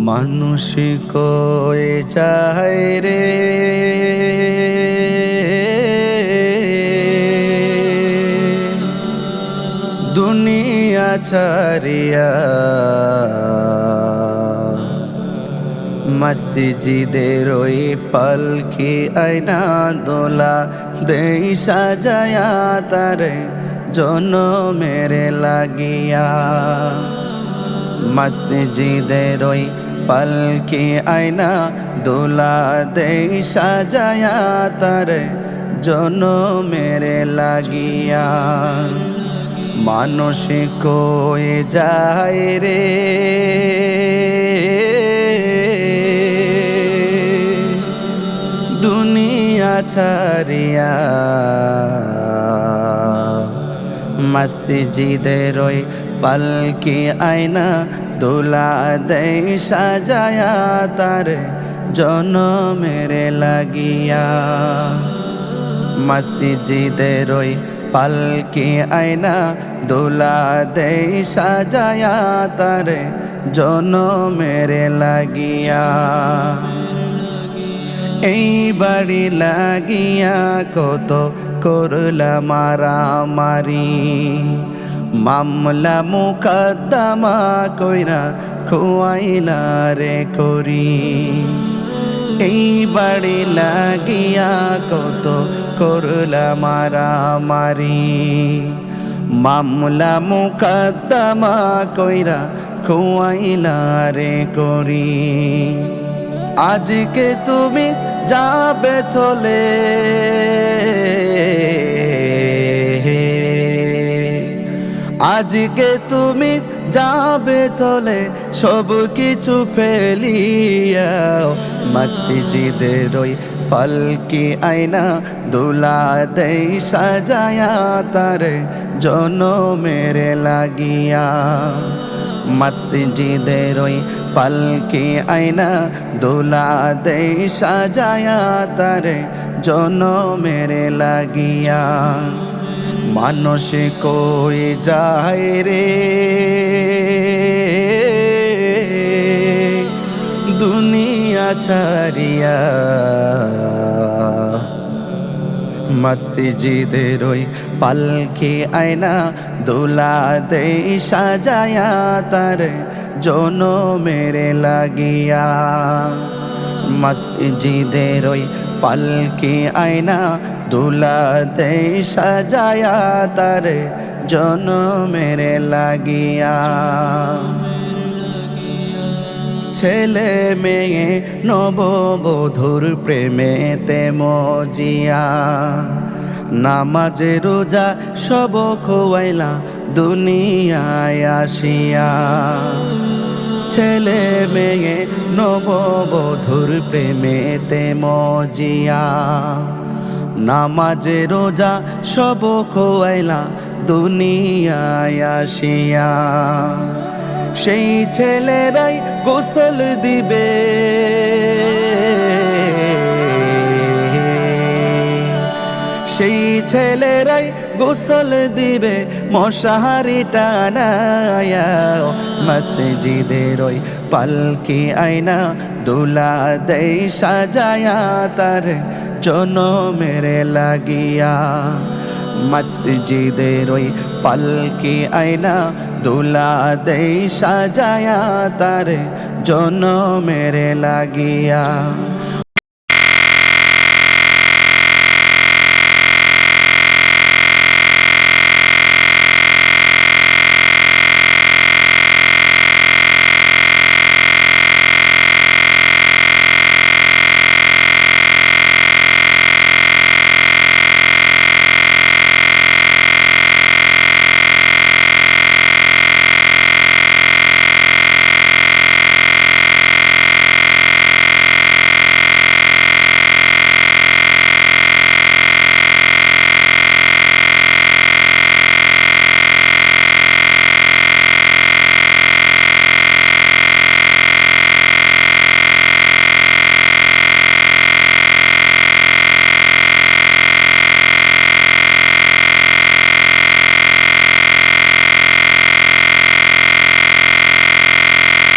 মানুষ কয়ে যায় রে দুনিয়া ছাড়িয়া, মসজিদের ওই পালকি আয়না দোলা দেই সাজায়া তারে জনমের লাগিয়া। মসজিদের ওই পালকি আয়না দোলা দেই সাজায়া তারে জনমের লাগিয়া। মানুষ কয়ে যায় রে দুনিয়া ছাড়িয়া, মসজিদের ওই পালকি আয়না দোলা দেই সাজায়া তারে জনমের লাগিয়া। মসজিদের ওই পালকি আয়না দোলা দেই সাজায়া তারে জনমের লাগিয়া। এই বাড়ি লাগিয়া কত করলা মারামারি, মামলা মুকদ্দমা কইরা খুয়াইলা রে করি। এই বাড়ি লাগিয়া কত করলা মারামারি, মামলা মুকদ্দমা কইরা খুয়াইলা রে করি। আজকে তুমি যাবে চলে, আজকে তুমি যাবে চলে সব কিছু ফেলিয়া। মসজিদের ওই পালকি আয়না দোলা দেই সাজায়া তারে জনমের লাগিয়া। মসজিদের ওই পালকি আয়না দোলা দেই সাজায়া তারে জনমের লাগিয়া। মানুষ কয়ে যায় রে দুনিয়া ছাড়িয়া, মসজিদের ওই পালকি আয়না দোলা দেই সাজায়া তারে জনমের লাগিয়া। মসজিদের ওই পালকি আয়না দোলা দেই সাজায়া তারে জনমের লাগিয়া। ছেলে মেয়ে নববধূর প্রেমেতে মজিয়া, নামাজ রোজা সব খোয়াইলা দুনিয়ায় আসিয়া। ছেলে মেয়ে নববধূর প্রেমেতে মজিয়া, নামাজ রোজা সব খোয়াইলা দুনিয়ায় আসিয়া। সেই ছেলেরাই গোসল দিবে, সেই ছেলেরাই গোসল দিবে মশারি টানায়া। মসজিদের ওই পালকি আয়না দোলা দেই সাজায়া তারে জনমের লাগিয়া। মসজিদের ওই পালকি আয়না দোলা দেই সাজায়া তারে জনমের লাগিয়া।